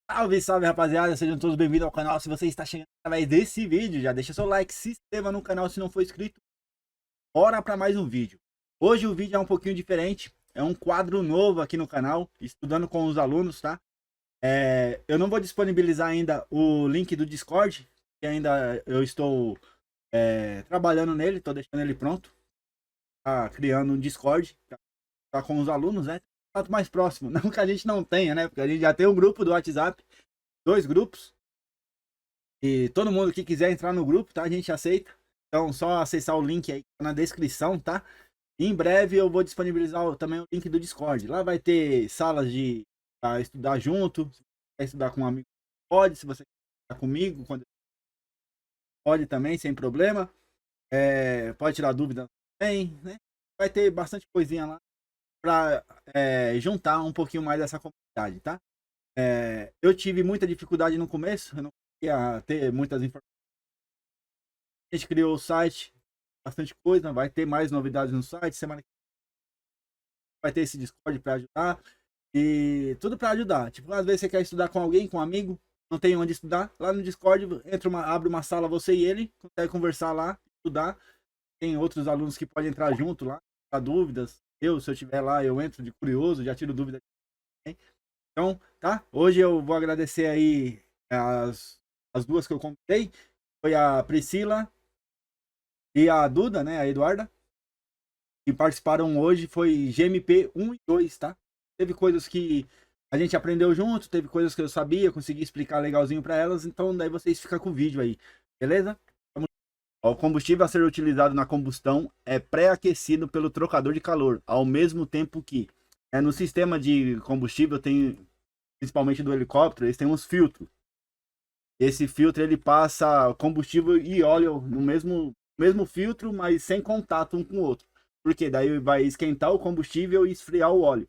Salve, salve rapaziada, sejam todos bem-vindos ao canal. Se você está chegando através desse vídeo, já deixa seu like, se inscreva no canal se não for inscrito. Bora para mais um vídeo. Hoje o vídeo é um pouquinho diferente, é um quadro novo aqui no canal, estudando com os alunos, tá? Eu não vou disponibilizar ainda o link do Discord, que ainda eu estou trabalhando nele, estou deixando ele pronto, tá criando um Discord, tá com os alunos, né? Contato mais próximo, não que a gente não tenha, né? Porque a gente já tem um grupo do WhatsApp, dois grupos. E todo mundo que quiser entrar no grupo, tá? A gente aceita. Então, só acessar o link aí na descrição, tá? E em breve eu vou disponibilizar também o link do Discord. Lá vai ter salas de pra estudar junto. Se você quer estudar com um amigo, pode. Se você quer estudar comigo, pode também, sem problema. Pode tirar dúvida também, né? Vai ter bastante coisinha lá para juntar um pouquinho mais dessa comunidade, tá? Eu tive muita dificuldade no começo, eu não conseguia ter muitas informações. A gente criou o site, bastante coisa, vai ter mais novidades no site, semana que vem vai ter esse Discord para ajudar e tudo para ajudar. Tipo, às vezes você quer estudar com alguém, com um amigo, não tem onde estudar, lá no Discord abre uma sala você e ele, consegue conversar lá, estudar. Tem outros alunos que podem entrar junto lá, tirar dúvidas. Se eu estiver lá, eu entro de curioso, já tiro dúvida. Então, tá? Hoje eu vou agradecer aí as duas que eu comentei. Foi a Priscila e a Duda, né? A Eduarda. Que participaram hoje. Foi GMP 1 e 2, tá? Teve coisas que a gente aprendeu junto. Teve coisas que eu sabia. Consegui explicar legalzinho para elas. Então, daí vocês ficam com o vídeo aí. Beleza? O combustível a ser utilizado na combustão é pré-aquecido pelo trocador de calor. Ao mesmo tempo que no sistema de combustível tem, principalmente do helicóptero, eles têm uns filtros. Esse filtro ele passa combustível e óleo no mesmo filtro, mas sem contato um com o outro. Porque daí vai esquentar o combustível e esfriar o óleo,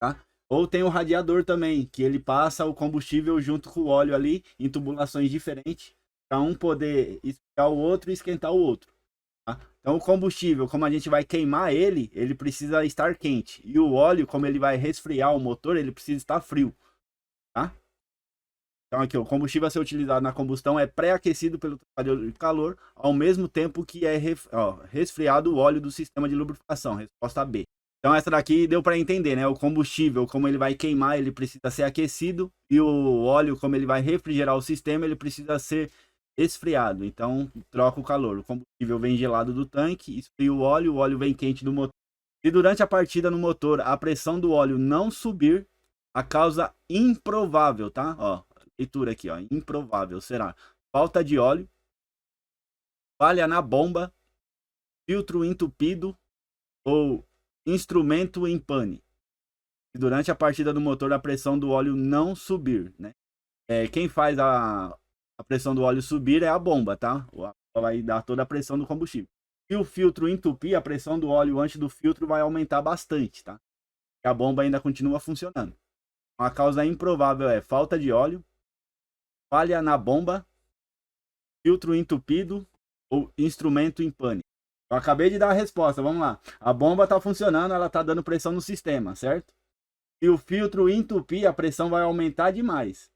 tá? Ou tem o radiador também, que ele passa o combustível junto com o óleo ali em tubulações diferentes, para um poder esfriar o outro e esquentar o outro, tá? Então o combustível, como a gente vai queimar ele, ele precisa estar quente. E o óleo, como ele vai resfriar o motor, ele precisa estar frio, tá? Então aqui, o combustível a ser utilizado na combustão é pré-aquecido pelo trocador de calor, ao mesmo tempo que é resfriado o óleo do sistema de lubrificação. Resposta B. Então essa daqui deu para entender, né? O combustível, como ele vai queimar, ele precisa ser aquecido, e o óleo, como ele vai refrigerar o sistema, ele precisa ser esfriado. Então troca o calor. O combustível vem gelado do tanque, esfria o óleo vem quente do motor. Se durante a partida no motor a pressão do óleo não subir, a causa improvável, tá? Ó, leitura aqui, ó, improvável será falta de óleo, falha na bomba, filtro entupido ou instrumento em pane. E durante a partida do motor a pressão do óleo não subir, né? Quem faz a pressão do óleo subir é a bomba, tá? Vai dar toda a pressão do combustível. Se o filtro entupir, a pressão do óleo antes do filtro vai aumentar bastante, tá? E a bomba ainda continua funcionando. A causa improvável é falta de óleo, falha na bomba, filtro entupido ou instrumento em pane. Eu acabei de dar a resposta, vamos lá. A bomba está funcionando, ela está dando pressão no sistema, certo? Se o filtro entupir, a pressão vai aumentar demais,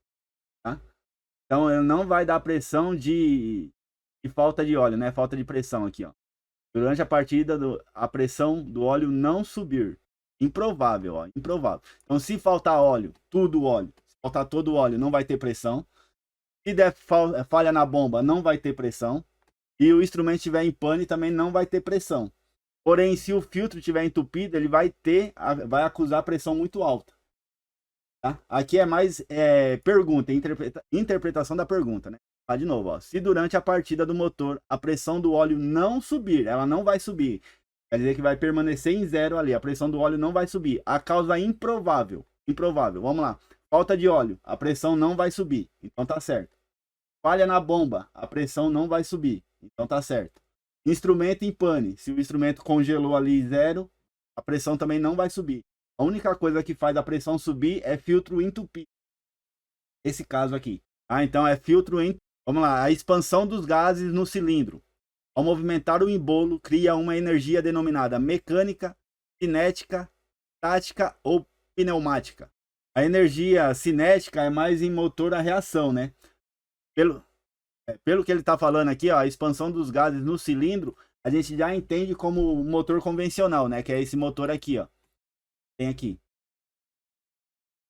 tá? Então ele não vai dar pressão de falta de óleo, né? Falta de pressão aqui, ó. Durante a partida, a pressão do óleo não subir. Improvável, ó, improvável. Então se faltar óleo, tudo óleo, se faltar todo o óleo, não vai ter pressão. Se der falha na bomba, não vai ter pressão. E o instrumento estiver em pane, também não vai ter pressão. Porém, se o filtro estiver entupido, ele vai vai acusar pressão muito alta. Tá? Aqui é mais pergunta, interpretação da pergunta, né? Tá, de novo, ó. Se durante a partida do motor a pressão do óleo não subir, ela não vai subir. Quer dizer que vai permanecer em zero ali. A pressão do óleo não vai subir. A causa improvável. Improvável. Vamos lá. Falta de óleo. A pressão não vai subir. Então tá certo. Falha na bomba. A pressão não vai subir. Então tá certo. Instrumento em pane. Se o instrumento congelou ali zero, a pressão também não vai subir. A única coisa que faz a pressão subir é filtro entupido. Esse caso aqui. Então é filtro entupido. Vamos lá. A expansão dos gases no cilindro. Ao movimentar o embolo, cria uma energia denominada mecânica, cinética, tática ou pneumática. A energia cinética é mais em motor a reação, né? Pelo, pelo que ele está falando aqui, ó, a expansão dos gases no cilindro, a gente já entende como um motor convencional, né? Que é esse motor aqui, ó. Tem aqui.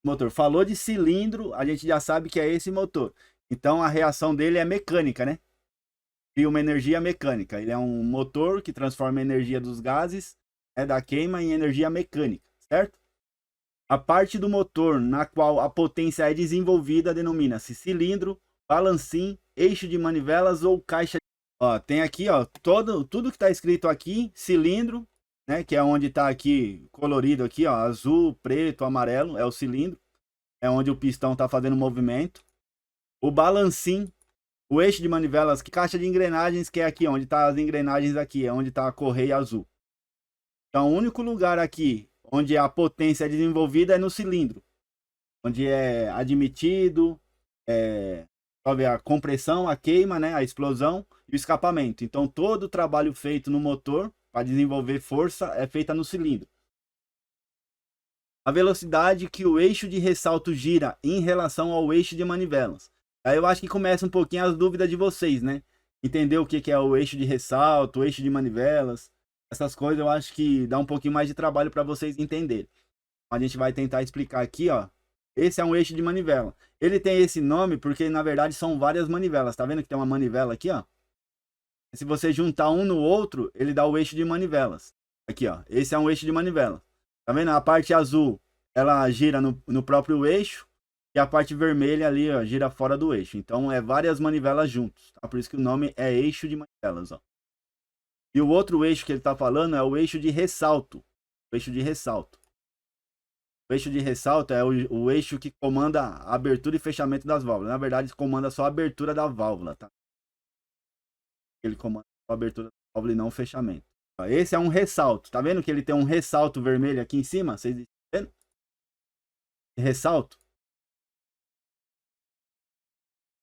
Motor. Falou de cilindro, a gente já sabe que é esse motor. Então a reação dele é mecânica, né? Cria uma energia mecânica. Ele é um motor que transforma a energia dos gases, da queima, em energia mecânica, certo? A parte do motor na qual a potência é desenvolvida denomina-se cilindro, balancim, eixo de manivelas ou caixa. Ó, tem aqui, ó, tudo que está escrito aqui, cilindro, né, que é onde está aqui colorido aqui, ó, azul, preto, amarelo, é o cilindro, é onde o pistão está fazendo movimento. O balancim, o eixo de manivelas, caixa de engrenagens, que é aqui, onde está as engrenagens aqui, é onde está a correia azul. Então, o único lugar aqui onde a potência é desenvolvida é no cilindro, onde é admitido, a compressão, a queima, né, a explosão e o escapamento. Então, todo o trabalho feito no motor para desenvolver força é feita no cilindro. A velocidade que o eixo de ressalto gira em relação ao eixo de manivelas. Aí eu acho que começa um pouquinho as dúvidas de vocês, né? Entender o que é o eixo de ressalto, o eixo de manivelas. Essas coisas eu acho que dá um pouquinho mais de trabalho para vocês entenderem. A gente vai tentar explicar aqui, ó. Esse é um eixo de manivela. Ele tem esse nome porque, na verdade, são várias manivelas. Tá vendo que tem uma manivela aqui, ó? Se você juntar um no outro, ele dá o eixo de manivelas. Aqui, ó. Esse é um eixo de manivela. Tá vendo? A parte azul, ela gira no próprio eixo. E a parte vermelha ali, ó, gira fora do eixo. Então, é várias manivelas juntos. Tá? Por isso que o nome é eixo de manivelas, ó. E o outro eixo que ele está falando é o eixo de ressalto. O eixo de ressalto. O eixo de ressalto é o eixo que comanda a abertura e fechamento das válvulas. Na verdade, comanda só a abertura da válvula, tá? Ele comanda só a abertura da válvula e não o fechamento. Esse é um ressalto. Tá vendo que ele tem um ressalto vermelho aqui em cima? Vocês estão vendo? Ressalto.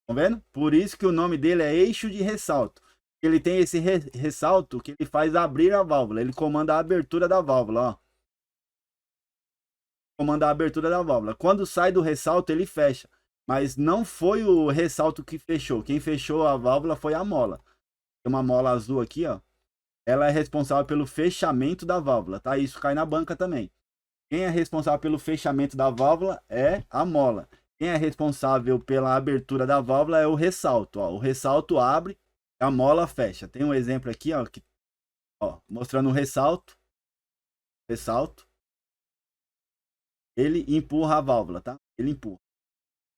Estão vendo? Por isso que o nome dele é eixo de ressalto. Ele tem esse ressalto que ele faz abrir a válvula. Ele comanda a abertura da válvula, ó. Comanda a abertura da válvula. Quando sai do ressalto, ele fecha. Mas não foi o ressalto que fechou. Quem fechou a válvula foi a mola. Tem uma mola azul aqui, ó. Ela é responsável pelo fechamento da válvula, tá? Isso cai na banca também. Quem é responsável pelo fechamento da válvula é a mola. Quem é responsável pela abertura da válvula é o ressalto, ó. O ressalto abre, a mola fecha. Tem um exemplo aqui, ó, mostrando o ressalto. Ressalto. Ele empurra a válvula, tá? Ele empurra.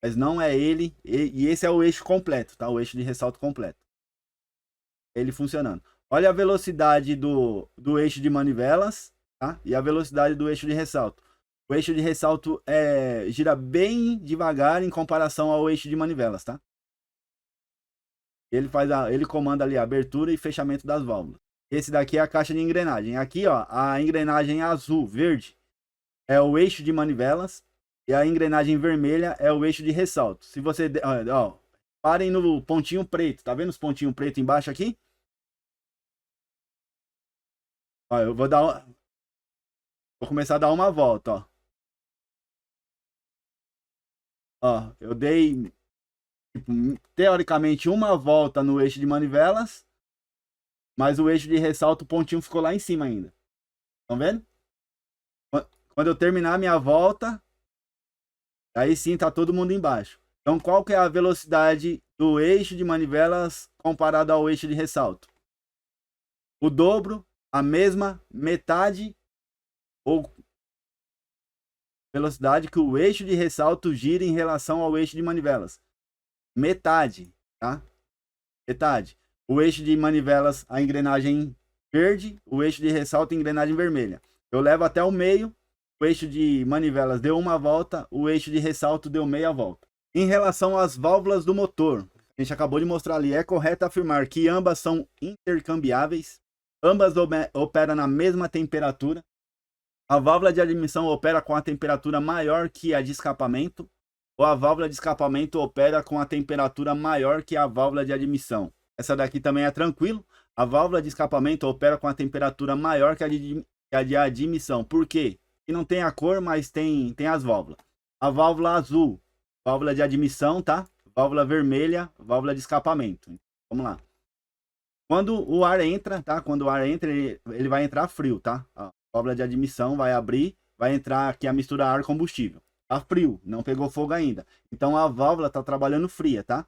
Mas não é ele, e esse é o eixo completo, tá? O eixo de ressalto completo. Ele funcionando. Olha a velocidade do eixo de manivelas, tá? E a velocidade do eixo de ressalto. O eixo de ressalto gira bem devagar em comparação ao eixo de manivelas, tá? Ele comanda ali a abertura e fechamento das válvulas. Esse daqui é a caixa de engrenagem. Aqui, ó, a engrenagem azul, verde, é o eixo de manivelas. E a engrenagem vermelha é o eixo de ressalto. Se você, ó, parem no pontinho preto. Tá vendo os pontinhos preto embaixo aqui? Ó, eu vou começar a dar uma volta, ó. Ó, eu dei, tipo, teoricamente, uma volta no eixo de manivelas. Mas o eixo de ressalto, o pontinho ficou lá em cima ainda. Estão vendo? Quando eu terminar a minha volta, aí sim tá todo mundo embaixo. Então, qual que é a velocidade do eixo de manivelas comparado ao eixo de ressalto? O dobro, a mesma, metade ou velocidade que o eixo de ressalto gira em relação ao eixo de manivelas. Metade, tá? Metade. O eixo de manivelas, a engrenagem verde, o eixo de ressalto, a engrenagem vermelha. Eu levo até o meio, o eixo de manivelas deu uma volta, o eixo de ressalto deu meia volta. Em relação às válvulas do motor, a gente acabou de mostrar ali, é correto afirmar que ambas são intercambiáveis, ambas operam na mesma temperatura. A válvula de admissão opera com a temperatura maior que a de escapamento, ou a válvula de escapamento opera com a temperatura maior que a válvula de admissão. Essa daqui também é tranquilo. A válvula de escapamento opera com a temperatura maior que a de admissão. Por quê? Porque não tem a cor, mas tem as válvulas. a válvula azul, válvula de admissão, tá? Válvula vermelha, válvula de escapamento. Vamos lá. Quando o ar entra, tá? Quando o ar entra, ele vai entrar frio, tá? A válvula de admissão vai abrir, vai entrar aqui a mistura ar-combustível. Tá frio, não pegou fogo ainda. Então a válvula tá trabalhando fria, tá?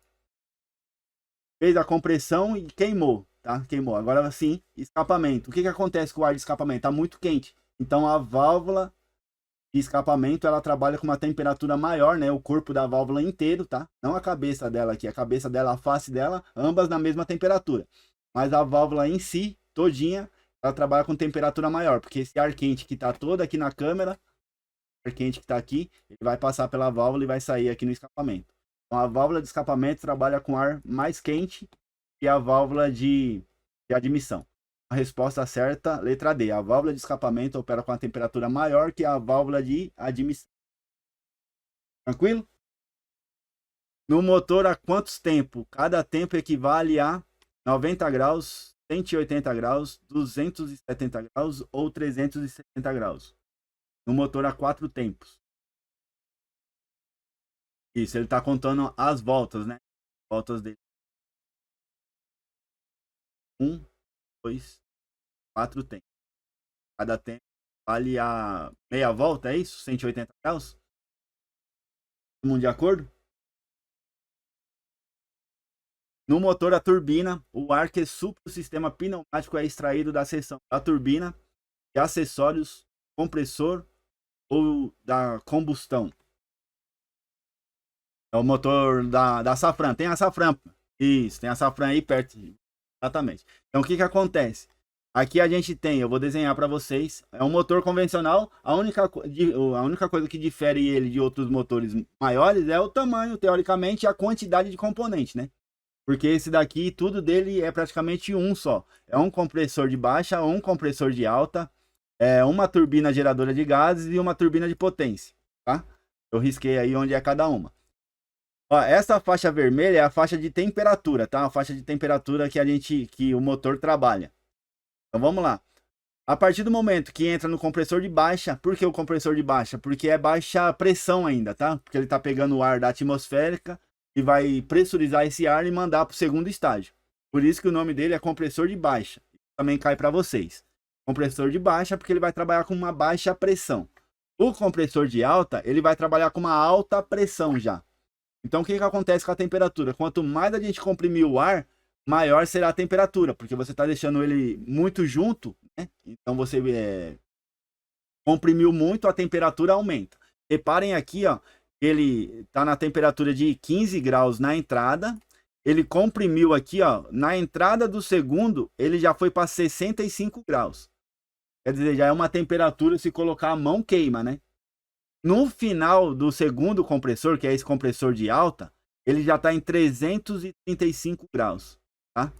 Fez a compressão e queimou, tá? Queimou. Agora sim, escapamento. O que que acontece com o ar de escapamento? Tá muito quente. Então a válvula de escapamento, ela trabalha com uma temperatura maior, né? O corpo da válvula inteiro, tá? Não a cabeça dela aqui, a cabeça dela, a face dela, ambas na mesma temperatura. Mas a válvula em si, todinha, ela trabalha com temperatura maior, porque esse ar quente que tá todo aqui na câmera, ar quente que tá aqui, ele vai passar pela válvula e vai sair aqui no escapamento. Então a válvula de escapamento trabalha com ar mais quente que a válvula de admissão. A resposta certa, letra D. A válvula de escapamento opera com a temperatura maior que a válvula de admissão. Tranquilo? No motor, a quantos tempos? Cada tempo equivale a 90 graus, 180 graus, 270 graus ou 360 graus. No motor, a 4 tempos. Isso, ele está contando as voltas, né? Voltas dele. 1, 2, 4 tempos. Cada tempo vale a meia volta, é isso? 180 graus? Todo mundo de acordo? No motor a turbina, o ar que supre o sistema pneumático é extraído da seção da turbina, de acessórios, compressor ou da combustão. É o motor da Safran. Tem a Safran. Isso, tem a Safran aí perto. Exatamente. Então o que que acontece? Aqui a gente tem, eu vou desenhar para vocês, é um motor convencional. A única coisa que difere ele de outros motores maiores é o tamanho, teoricamente, e a quantidade de componente, né? Porque esse daqui, tudo dele é praticamente um só. É um compressor de baixa, um compressor de alta, uma turbina geradora de gases e uma turbina de potência, tá? Eu risquei aí onde é cada uma. Ó, essa faixa vermelha é a faixa de temperatura, tá? A faixa de temperatura que o motor trabalha. Então vamos lá. A partir do momento que entra no compressor de baixa, por que o compressor de baixa? Porque é baixa pressão ainda, tá? Porque ele tá pegando o ar da atmosférica e vai pressurizar esse ar e mandar para o segundo estágio. Por isso que o nome dele é compressor de baixa. Também cai para vocês. Compressor de baixa porque ele vai trabalhar com uma baixa pressão. O compressor de alta, ele vai trabalhar com uma alta pressão já. Então o que que acontece com a temperatura? Quanto mais a gente comprimir o ar, maior será a temperatura, porque você está deixando ele muito junto, né? Então você comprimiu muito, a temperatura aumenta. Reparem aqui, ó, ele está na temperatura de 15 graus na entrada, ele comprimiu aqui, ó, na entrada do segundo, ele já foi para 65 graus. Quer dizer, já é uma temperatura, se colocar a mão queima, né? No final do segundo compressor, que é esse compressor de alta, ele já está em 335 graus, tá?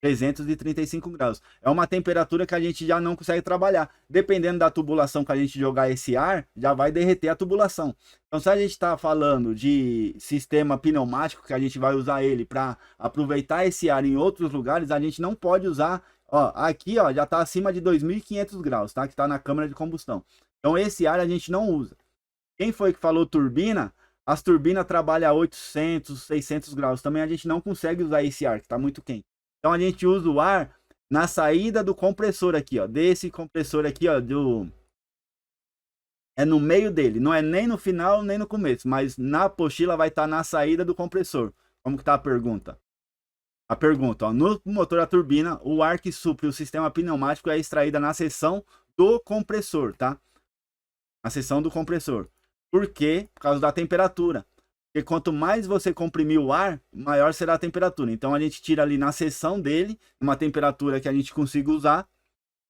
335 graus. É uma temperatura que a gente já não consegue trabalhar. Dependendo da tubulação que a gente jogar esse ar, já vai derreter a tubulação. Então, se a gente está falando de sistema pneumático, que a gente vai usar ele para aproveitar esse ar em outros lugares, a gente não pode usar. Ó, aqui ó, já está acima de 2.500 graus, tá? Que está na câmara de combustão. Então, esse ar a gente não usa. Quem foi que falou turbina? As turbinas trabalham a 800, 600 graus. Também a gente não consegue usar esse ar, que está muito quente. Então a gente usa o ar na saída do compressor aqui, ó. Desse compressor aqui, ó. É no meio dele. Não é nem no final, nem no começo. Mas na apostila vai estar na saída do compressor. Como que tá a pergunta? A pergunta, ó. No motor a turbina, o ar que supre o sistema pneumático é extraída na seção do compressor, tá? Na seção do compressor. Por quê? Por causa da temperatura. Porque quanto mais você comprimir o ar, maior será a temperatura. Então a gente tira ali na seção dele, uma temperatura que a gente consiga usar,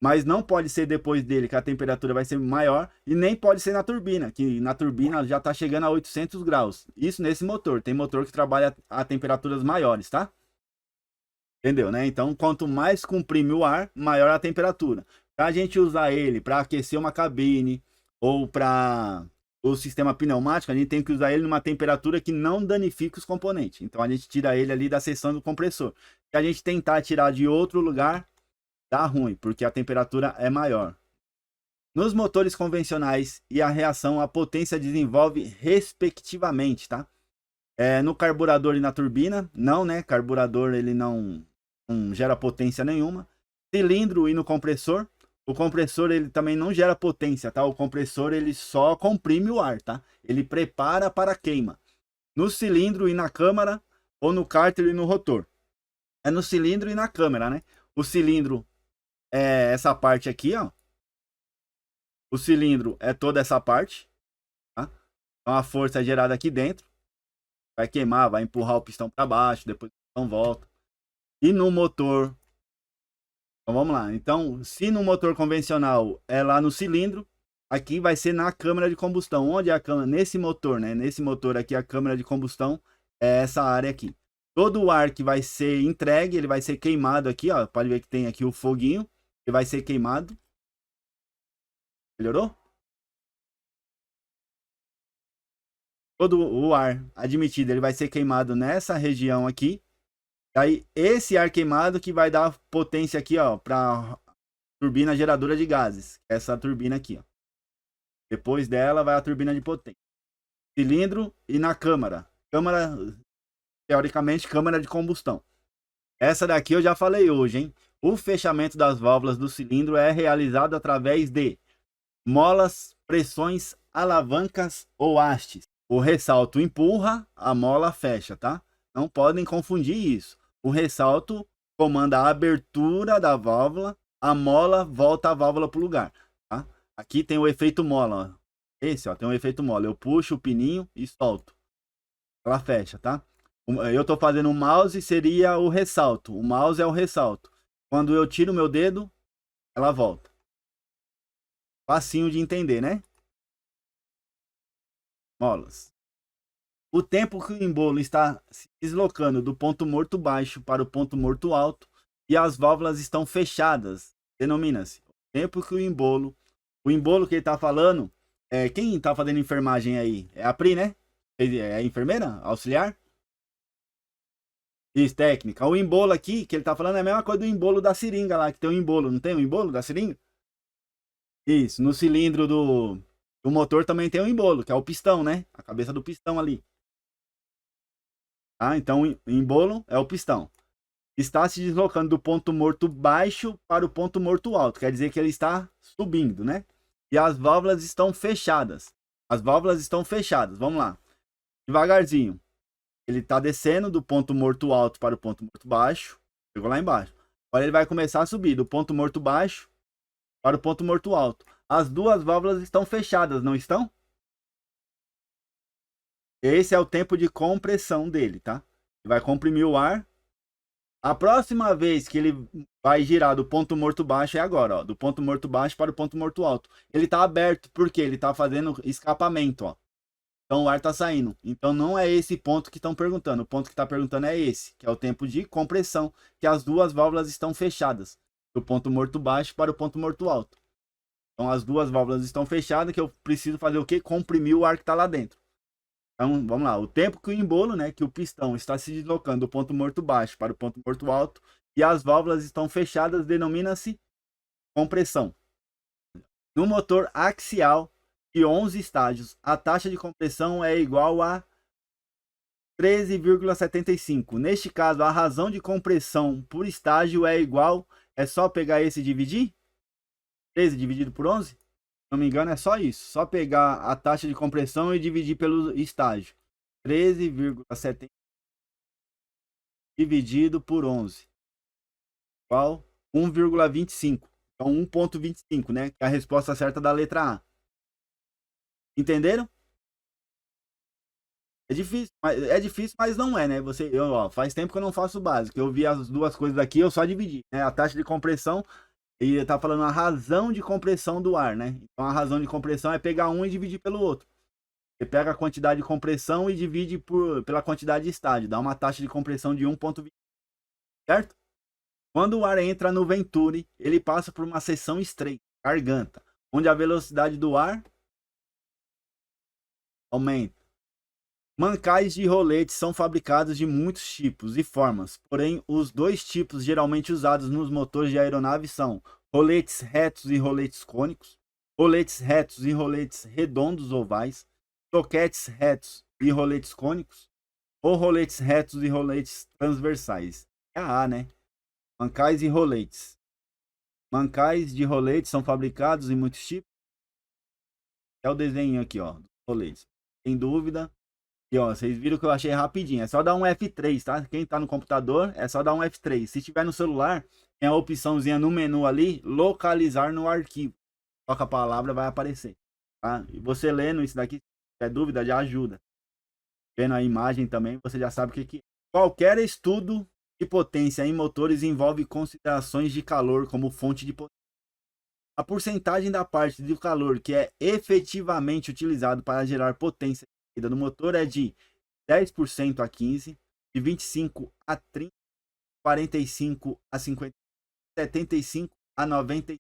mas não pode ser depois dele, que a temperatura vai ser maior, e nem pode ser na turbina, que na turbina já está chegando a 800 graus. Isso nesse motor. Tem motor que trabalha a temperaturas maiores, tá? Entendeu, né? Então, quanto mais comprime o ar, maior a temperatura. Para a gente usar ele para aquecer uma cabine ou para o sistema pneumático, a gente tem que usar ele numa temperatura que não danifique os componentes. Então a gente tira ele ali da seção do compressor. Se a gente tentar tirar de outro lugar, dá ruim, porque a temperatura é maior. Nos motores convencionais e a reação, a potência desenvolve respectivamente, tá? No carburador e na turbina, não, né? Carburador ele não gera potência nenhuma. Cilindro e no compressor. O compressor ele também não gera potência, tá? O compressor ele só comprime o ar, tá? Ele prepara para a queima. No cilindro e na câmara, ou no cárter e no rotor. É no cilindro e na câmara, né? O cilindro é essa parte aqui, ó. O cilindro é toda essa parte, tá? Então a força é gerada aqui dentro. Vai queimar, vai empurrar o pistão para baixo, depois o pistão volta. E no motor, então vamos lá. Então, se no motor convencional é lá no cilindro, aqui vai ser na câmara de combustão. Onde é a câmara? Nesse motor, né? Nesse motor aqui, a câmara de combustão é essa área aqui. Todo o ar que vai ser entregue, ele vai ser queimado aqui, ó. Pode ver que tem aqui o foguinho, ele vai ser queimado. Melhorou? Todo o ar admitido, ele vai ser queimado nessa região aqui. Aí esse ar queimado que vai dar potência aqui, ó, para turbina geradora de gases. Essa turbina aqui, ó. Depois dela vai a turbina de potência. Cilindro e na câmara. Câmara, teoricamente, câmara de combustão. Essa daqui eu já falei hoje, hein? O fechamento das válvulas do cilindro é realizado através de molas, pressões, alavancas ou hastes. O ressalto empurra, a mola fecha, tá? Não podem confundir isso. O ressalto comanda a abertura da válvula, a mola volta a válvula para o lugar, tá? Aqui tem o efeito mola, ó. Esse, ó, tem o efeito mola. Eu puxo o pininho e solto. Ela fecha, tá? Eu tô fazendo o mouse, seria o ressalto. O mouse é o ressalto. Quando eu tiro o meu dedo, ela volta. Facinho de entender, né? Molas. O tempo que o embolo está se deslocando do ponto morto baixo para o ponto morto alto e as válvulas estão fechadas, denomina-se o tempo que o embolo que ele está falando, quem está fazendo enfermagem aí? É a Pri, né? É a enfermeira? Auxiliar? Isso, técnica. O embolo aqui que ele está falando é a mesma coisa do embolo da seringa lá, que tem um embolo, não tem um embolo da seringa? Isso, no cilindro do motor também tem um embolo, que é o pistão, né? A cabeça do pistão ali. Ah, então o embolo é o pistão. Está se deslocando do ponto morto baixo para o ponto morto alto. Quer dizer que ele está subindo, né? E as válvulas estão fechadas. As válvulas estão fechadas. Vamos lá. Devagarzinho. Ele está descendo do ponto morto alto para o ponto morto baixo. Chegou lá embaixo. Agora ele vai começar a subir do ponto morto baixo para o ponto morto alto. As duas válvulas estão fechadas, não estão? Esse é o tempo de compressão dele, tá? Ele vai comprimir o ar. A próxima vez que ele vai girar do ponto morto baixo é agora, ó. Do ponto morto baixo para o ponto morto alto. Ele está aberto, porque ele está fazendo escapamento, ó. Então o ar está saindo. Então não é esse ponto que estão perguntando. O ponto que está perguntando é esse, que é o tempo de compressão, que as duas válvulas estão fechadas. Do ponto morto baixo para o ponto morto alto. Então as duas válvulas estão fechadas, que eu preciso fazer o quê? Comprimir o ar que está lá dentro. Então, vamos lá. O tempo que o embolo, né, que o pistão está se deslocando do ponto morto baixo para o ponto morto alto e as válvulas estão fechadas, denomina-se compressão. No motor axial de 11 estágios, a taxa de compressão é igual a 13,75. Neste caso, a razão de compressão por estágio é igual, é só pegar esse e dividir? 13 dividido por 11? Não me engano, é só isso. Só pegar a taxa de compressão e dividir pelo estágio. 13,7 dividido por 11. Igual 1,25. Então 1,25, né? Que é a resposta certa da letra A. Entenderam? É difícil, mas não é, né? Faz tempo que eu não faço o básico. Eu vi as duas coisas aqui, eu só dividi, né? A taxa de compressão. E tá falando a razão de compressão do ar, né? Então a razão de compressão é pegar um e dividir pelo outro. Você pega a quantidade de compressão e divide pela quantidade de estágio. Dá uma taxa de compressão de 1,20. Certo? Quando o ar entra no Venturi, ele passa por uma seção estreita, garganta, onde a velocidade do ar aumenta. Mancais de roletes são fabricados de muitos tipos e formas, porém os dois tipos geralmente usados nos motores de aeronave são roletes retos e roletes cônicos. roletes retos e roletes redondos ovais, soquetes retos e roletes cônicos, ou roletes retos e roletes transversais. É a A, né? Mancais e roletes. Mancais de roletes são fabricados em muitos tipos. É o desenho aqui, ó, dos roletes. Sem dúvida. E ó, vocês viram que eu achei rapidinho. É só dar um F3, tá? Quem tá no computador, é só dar um F3. Se tiver no celular, tem a opçãozinha no menu ali, localizar no arquivo. Toca a palavra, vai aparecer. Tá? E você lendo isso daqui, se tiver dúvida, já ajuda. Vendo a imagem também, você já sabe o que é. Qualquer estudo de potência em motores envolve considerações de calor como fonte de potência. A porcentagem da parte do calor que é efetivamente utilizado para gerar potência do motor é de 10% a 15%, de 25% a 30%, 45% a 50%, 75% a 90%.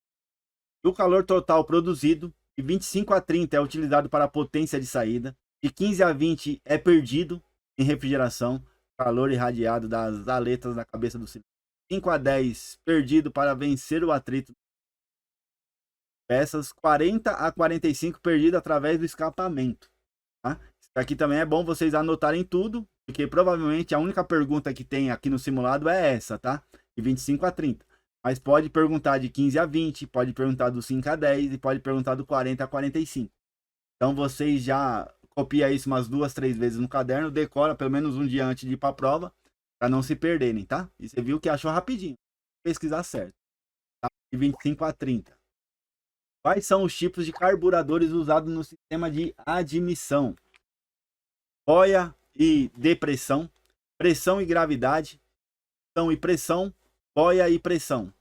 Do calor total produzido, de 25 a 30 é utilizado para a potência de saída, de 15 a 20 é perdido em refrigeração, calor irradiado das aletas da cabeça do cilindro. 5 a 10 perdido para vencer o atrito. Peças 40 a 45 perdido através do escapamento. Tá? Isso aqui também é bom vocês anotarem tudo, porque provavelmente a única pergunta que tem aqui no simulado é essa, tá? De 25 a 30. Mas pode perguntar de 15 a 20, pode perguntar do 5 a 10 e pode perguntar do 40 a 45. Então vocês já copia isso umas 2, 3 vezes no caderno, decora pelo menos um dia antes de ir para a prova, para não se perderem, tá? E você viu que achou rapidinho. Pesquisar certo. Tá? De 25 a 30. Quais são os tipos de carburadores usados no sistema de admissão? Boia e depressão, pressão e gravidade, pressão e pressão, boia e pressão.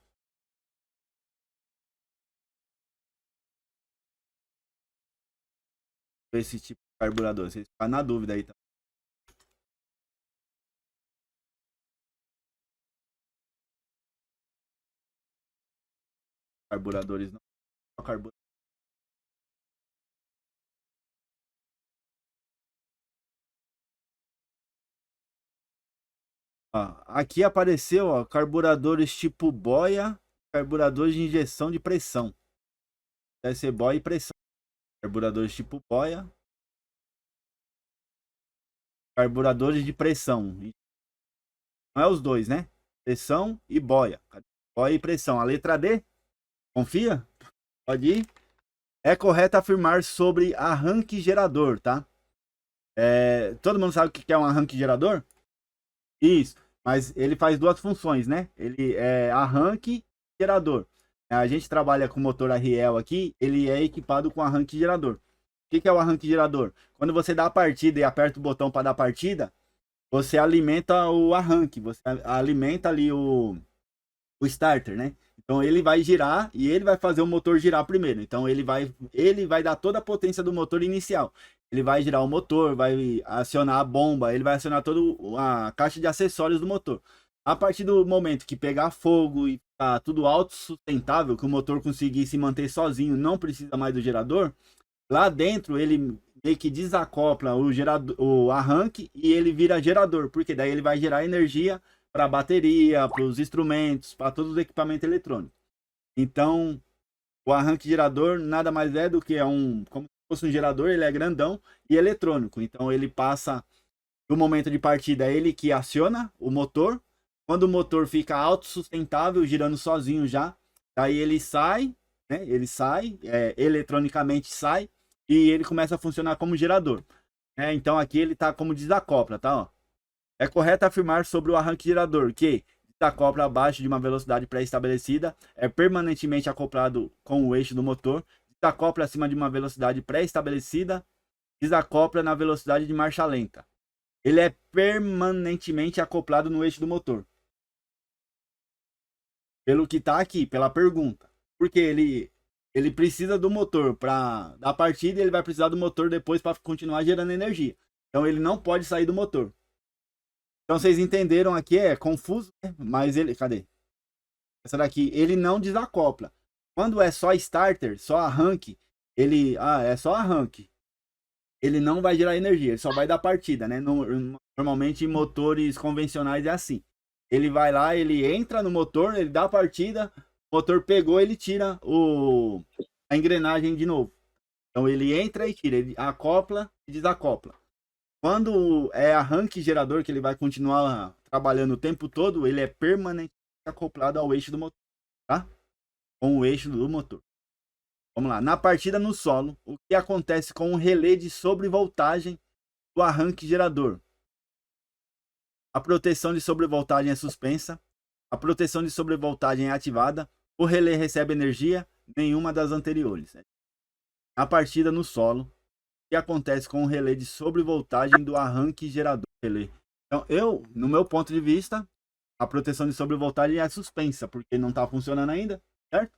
Esse tipo de carburador, vocês ficam na dúvida aí. Tá? Carburadores não. Carburador. Aqui apareceu, ó, carburadores tipo boia, carburadores de injeção de pressão. Deve ser boia e pressão. Carburadores tipo boia, carburadores de pressão. Não é os dois, né? Pressão e boia. Boia e pressão. A letra D, confia? Pode ir. É correto afirmar sobre arranque gerador, tá? Todo mundo sabe o que é um arranque gerador? Isso, mas ele faz duas funções, né? Ele é arranque e gerador. A gente trabalha com motor Ariel aqui, ele é equipado com arranque gerador. O que é o arranque gerador? Quando você dá a partida e aperta o botão para dar partida, você alimenta o arranque, você alimenta ali o starter, né? Então ele vai girar e ele vai fazer o motor girar primeiro. Então ele vai dar toda a potência do motor inicial. Ele vai girar o motor, vai acionar a bomba, ele vai acionar toda a caixa de acessórios do motor. A partir do momento que pegar fogo e tá tudo autossustentável, que o motor conseguir se manter sozinho, não precisa mais do gerador, lá dentro ele meio que desacopla o arranque e ele vira gerador, porque daí ele vai gerar energia para a bateria, para os instrumentos, para todos os equipamentos eletrônicos. Então, o arranque gerador nada mais é do que como se fosse um gerador, ele é grandão e eletrônico. Então, ele passa no momento de partida, é ele que aciona o motor. Quando o motor fica autossustentável, girando sozinho já, daí ele sai, né? Ele sai, eletronicamente sai e ele começa a funcionar como gerador. Então, aqui ele está como desacopla, tá? Ó. É correto afirmar sobre o arranque gerador que desacopla abaixo de uma velocidade pré-estabelecida, é permanentemente acoplado com o eixo do motor, desacopla acima de uma velocidade pré-estabelecida, desacopla na velocidade de marcha lenta. Ele é permanentemente acoplado no eixo do motor. Pelo que está aqui, pela pergunta. Porque ele precisa do motor para dar partida e ele vai precisar do motor depois para continuar gerando energia. Então ele não pode sair do motor. Então vocês entenderam aqui, é confuso, né? Mas ele, cadê? Essa daqui, ele não desacopla. Quando é só starter, só arranque, é só arranque. Ele não vai gerar energia, ele só vai dar partida, né? Normalmente em motores convencionais é assim. Ele vai lá, ele entra no motor, ele dá partida, o motor pegou, ele tira a engrenagem de novo. Então ele entra e tira, ele acopla e desacopla. Quando é arranque gerador, que ele vai continuar trabalhando o tempo todo, ele é permanentemente acoplado ao eixo do motor, tá? Com o eixo do motor. Vamos lá. Na partida no solo, o que acontece com o relé de sobrevoltagem do arranque gerador? A proteção de sobrevoltagem é suspensa. A proteção de sobrevoltagem é ativada. O relé recebe energia? Nenhuma das anteriores. Na partida no solo, o que acontece com o relé de sobrevoltagem do arranque gerador? Relé. Então, no meu ponto de vista, a proteção de sobrevoltagem é suspensa, porque não está funcionando ainda, certo?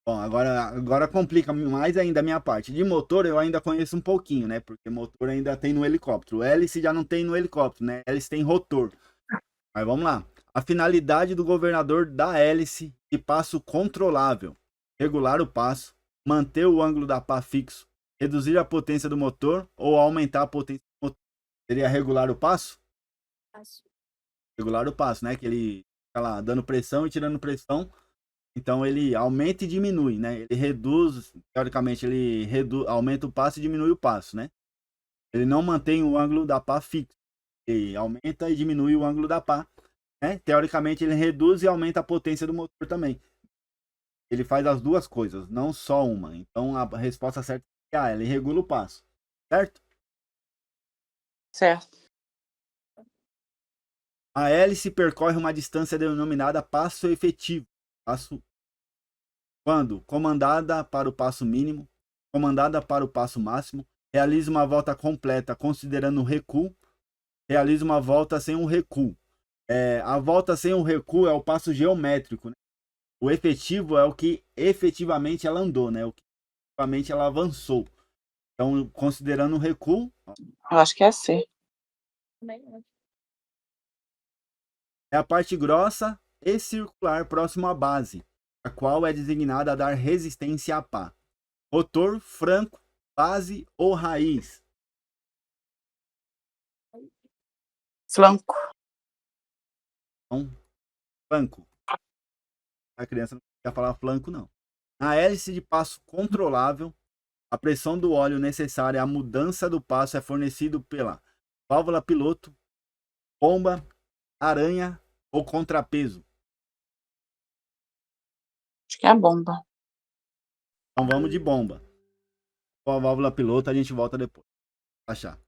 Bom, agora complica mais ainda a minha parte. De motor eu ainda conheço um pouquinho, né? Porque motor ainda tem no helicóptero. Hélice já não tem no helicóptero, né? Hélice tem rotor. Mas vamos lá. A finalidade do governador da hélice de passo controlável: regular o passo, manter o ângulo da pá fixo, reduzir a potência do motor ou aumentar a potência do motor. Seria regular o passo? Passo. Regular o passo, né? Que ele fica lá dando pressão e tirando pressão. Então ele aumenta e diminui, né? Ele reduz, teoricamente, aumenta o passo e diminui o passo, né? Ele não mantém o ângulo da pá fixo. Ele aumenta e diminui o ângulo da pá, né? Teoricamente ele reduz e aumenta a potência do motor também. Ele faz as duas coisas, não só uma. Então a resposta certa é A, ele regula o passo, certo? Certo. A hélice percorre uma distância denominada passo efetivo. Passo quando comandada para o passo mínimo, comandada para o passo máximo, realiza uma volta completa considerando o recuo, realiza uma volta sem um recuo. A volta sem um recuo é o passo geométrico, né? O efetivo é o que efetivamente ela andou, né? O que efetivamente ela avançou. Então, considerando o recuo, Eu acho que é C. é a parte grossa e circular próximo à base, a qual é designada a dar resistência à pá. Rotor, franco, base ou raiz? Flanco. Então, flanco. A criança não quer falar flanco, não. Na hélice de passo controlável, a pressão do óleo necessária à mudança do passo é fornecido pela válvula piloto, bomba, aranha ou contrapeso. Acho que é a bomba. Então vamos de bomba. Com a válvula piloto a gente volta depois. Achar.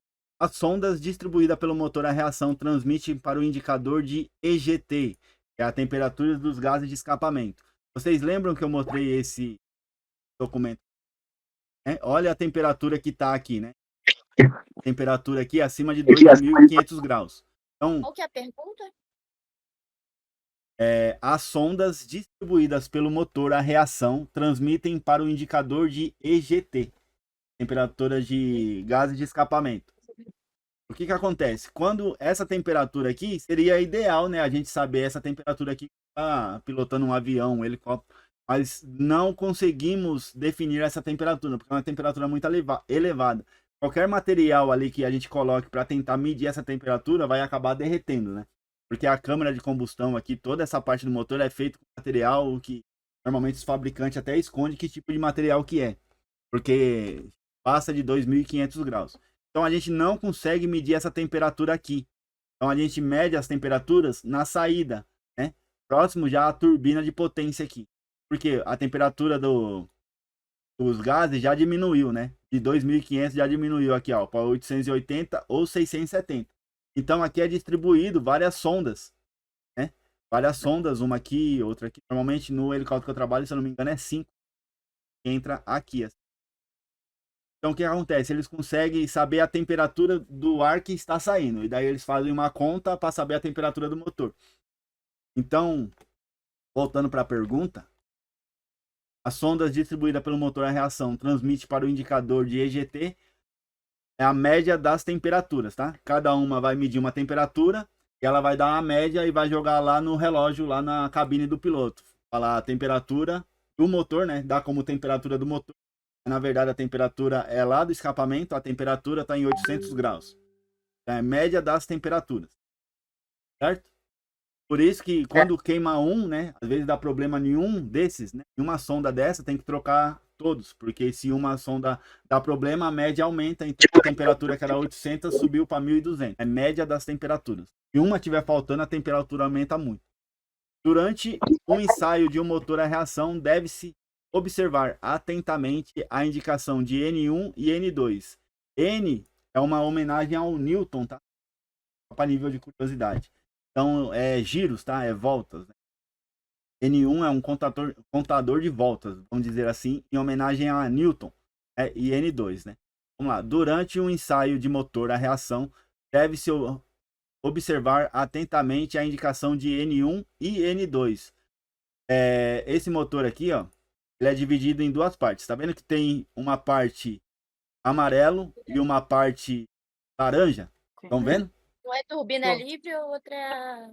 As sondas distribuídas pelo motor a reação transmitem para o indicador de EGT, que é a temperatura dos gases de escapamento. Vocês lembram que eu mostrei esse documento? Olha a temperatura que está aqui, né? Temperatura aqui acima de 2.500 graus. Então, qual que é a pergunta? As sondas distribuídas pelo motor a reação transmitem para o indicador de EGT, temperatura de gases de escapamento. O que acontece? Quando essa temperatura aqui, seria ideal, né? A gente saber essa temperatura aqui, pilotando um avião, um helicóptero, mas não conseguimos definir essa temperatura, porque é uma temperatura muito elevada. Qualquer material ali que a gente coloque para tentar medir essa temperatura vai acabar derretendo, né? Porque a câmara de combustão aqui, toda essa parte do motor é feita com material que normalmente os fabricantes até escondem que tipo de material que é, porque passa de 2.500 graus. Então a gente não consegue medir essa temperatura aqui. Então a gente mede as temperaturas na saída, né? Próximo já à turbina de potência aqui. Porque a temperatura dos gases já diminuiu, né? De 2.500 já diminuiu aqui, ó, para 880 ou 670. Então aqui é distribuído várias sondas, né? Várias sondas, uma aqui, outra aqui. Normalmente no helicóptero que eu trabalho, se eu não me engano, é 5. Entra aqui, assim. Então o que acontece? Eles conseguem saber a temperatura do ar que está saindo. E daí eles fazem uma conta para saber a temperatura do motor. Então, voltando para a pergunta, as sondas distribuídas pelo motor a reação transmite para o indicador de EGT é a média das temperaturas, tá? Cada uma vai medir uma temperatura e ela vai dar uma média e vai jogar lá no relógio, lá na cabine do piloto. Falar a temperatura do motor, né? Dá como temperatura do motor. Na verdade, a temperatura é lá do escapamento, a temperatura está em 800 graus. É a média das temperaturas. Certo? Por isso que quando queima um, né, às vezes dá problema nenhum desses, né? Em uma sonda dessa tem que trocar todos, porque se uma sonda dá problema, a média aumenta, então a temperatura que era 800 subiu para 1.200. É média das temperaturas. Se uma tiver faltando, a temperatura aumenta muito. Durante um ensaio de um motor a reação, deve-se observar atentamente a indicação de N1 e N2. N é uma homenagem ao Newton, tá? Para nível de curiosidade. Então, é giros, tá? É voltas. Né? N1 é um contador de voltas, vamos dizer assim, em homenagem a Newton. E N2, né? Vamos lá. Durante um ensaio de motor a reação, deve-se observar atentamente a indicação de N1 e N2. Esse motor aqui, ó, ele é dividido em duas partes. Tá vendo que tem uma parte amarelo e uma parte laranja? Estão vendo? Um é turbina livre ou outra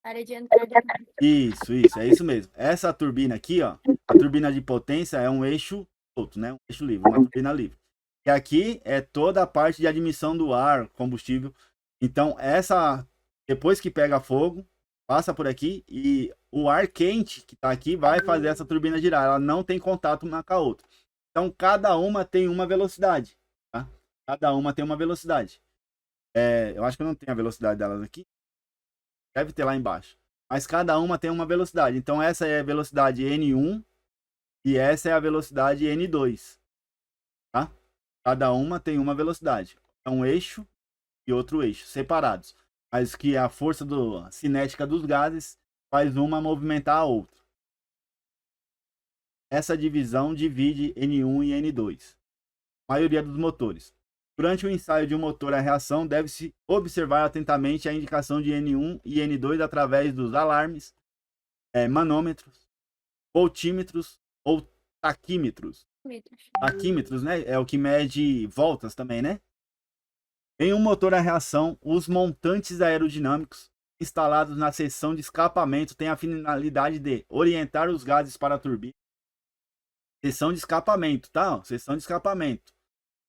área de entrada. Isso, é isso mesmo. Essa turbina aqui, ó, a turbina de potência é um eixo solto, né? Um eixo livre, uma turbina livre. E aqui é toda a parte de admissão do ar, combustível. Então, depois que pega fogo, passa por aqui e o ar quente que está aqui vai fazer essa turbina girar. Ela não tem contato uma com a outra. Então, cada uma tem uma velocidade, tá? Cada uma tem uma velocidade. Eu acho que eu não tenho a velocidade delas aqui. Deve ter lá embaixo. Mas cada uma tem uma velocidade. Então, essa é a velocidade N1 e essa é a velocidade N2, tá? Cada uma tem uma velocidade. É um eixo e outro eixo, separados. Mas que a força cinética dos gases faz uma movimentar a outra. Essa divisão divide N1 e N2. A maioria dos motores. Durante o ensaio de um motor a reação, deve-se observar atentamente a indicação de N1 e N2 através dos alarmes, manômetros, voltímetros ou taquímetros. Taquímetros, né? É o que mede voltas também, né? Em um motor a reação, os montantes aerodinâmicos instalados na seção de escapamento têm a finalidade de orientar os gases para a turbina. Seção de escapamento, tá? Seção de escapamento.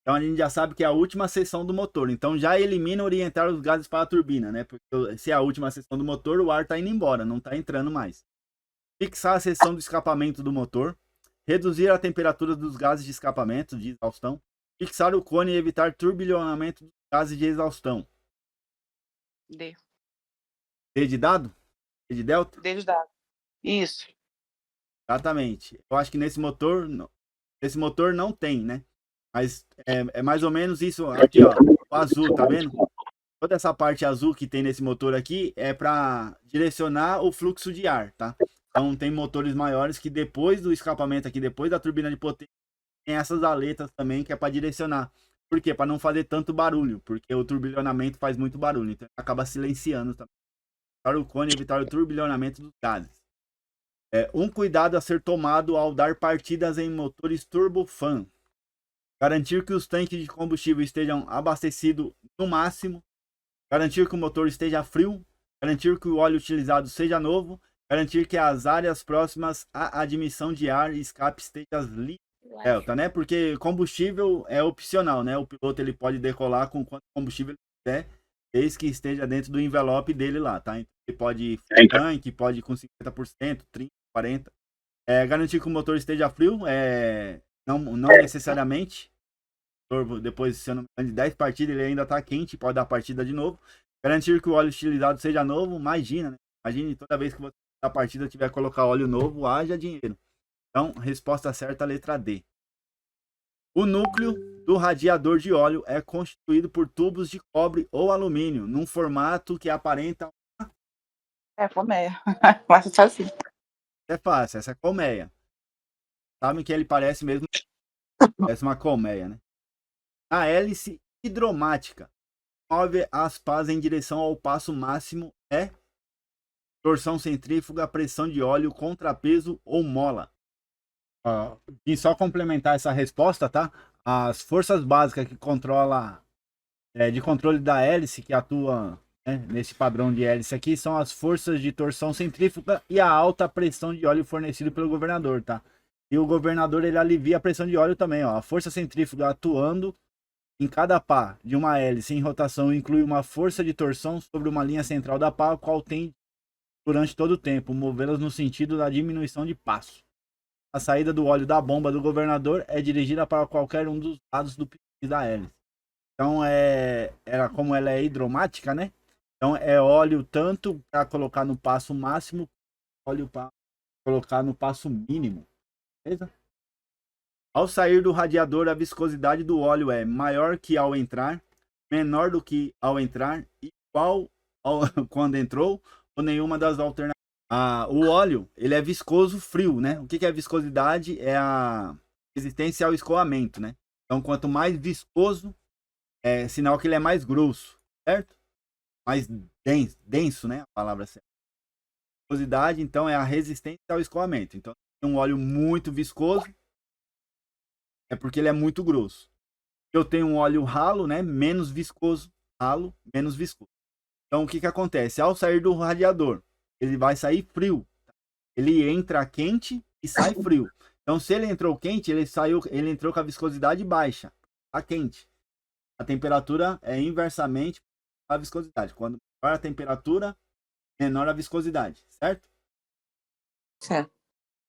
Então a gente já sabe que é a última seção do motor. Então já elimina orientar os gases para a turbina, né? Porque se é a última seção do motor, o ar está indo embora, não está entrando mais. Fixar a seção do escapamento do motor. Reduzir a temperatura dos gases de escapamento, de exaustão. Fixar o cone e evitar turbilhonamento dos gases de exaustão. D. D de dado? D de delta? D de dado. Isso. Exatamente. Eu acho que nesse motor não tem, né? Mas é mais ou menos isso aqui, ó. O azul, tá vendo? Toda essa parte azul que tem nesse motor aqui é para direcionar o fluxo de ar, tá? Então tem motores maiores que depois do escapamento aqui, depois da turbina de potência, tem essas aletas também que é para direcionar. Por quê? Para não fazer tanto barulho, porque o turbilhonamento faz muito barulho, então acaba silenciando também. Para o cone evitar o turbilhonamento dos gases. Um cuidado a ser tomado ao dar partidas em motores turbofan. Garantir que os tanques de combustível estejam abastecidos no máximo. Garantir que o motor esteja frio. Garantir que o óleo utilizado seja novo. Garantir que as áreas próximas à admissão de ar e escape estejam livres. Delta, né? Porque combustível é opcional, né? O piloto ele pode decolar com quanto combustível ele quiser, desde que esteja dentro do envelope dele lá, tá? Então, ele pode ir full tanque, pode ir com 50%, 30%, 40%. Garantir que o motor esteja frio, não necessariamente. Depois, se eu não me engano, de 10 partidas, ele ainda está quente, pode dar partida de novo. Garantir que o óleo utilizado seja novo, imagina, né? Imagine toda vez que você da partida tiver que colocar óleo novo, haja dinheiro. Então, resposta certa, letra D. O núcleo do radiador de óleo é constituído por tubos de cobre ou alumínio, num formato que aparenta... Colmeia. Mas só assim. É fácil, essa é colmeia. Sabem que ele parece mesmo... Parece uma colmeia, né? A hélice hidromática move as pás em direção ao passo máximo torção centrífuga, pressão de óleo, contrapeso ou mola. E só complementar essa resposta, tá? As forças básicas que controla de controle da hélice que atua nesse padrão de hélice aqui são as forças de torção centrífuga e a alta pressão de óleo fornecido pelo governador, tá? E o governador ele alivia a pressão de óleo também, ó. A força centrífuga atuando em cada pá de uma hélice em rotação inclui uma força de torção sobre uma linha central da pá, a qual tem durante todo o tempo movê-las no sentido da diminuição de passo. A saída do óleo da bomba do governador é dirigida para qualquer um dos lados do pistão da hélice. Então, como ela é hidromática, né? Então, é óleo tanto para colocar no passo máximo, óleo para colocar no passo mínimo. Beleza? Ao sair do radiador, a viscosidade do óleo é maior que ao entrar, menor do que ao entrar, igual quando entrou, ou nenhuma das alternativas. O óleo, ele é viscoso frio, né? O que é viscosidade? É a resistência ao escoamento, né? Então, quanto mais viscoso, é sinal que ele é mais grosso, certo? Mais denso, né? A palavra certa. Viscosidade, então, é a resistência ao escoamento. Então, um óleo muito viscoso é porque ele é muito grosso. Eu tenho um óleo ralo, né? Menos viscoso, ralo, menos viscoso. Então, o que acontece? Ao sair do radiador, ele vai sair frio. Ele entra quente e sai frio. Então, se ele entrou quente, ele entrou com a viscosidade baixa, tá quente. A temperatura é inversamente a viscosidade. Quando maior a temperatura, menor a viscosidade, certo? Certo.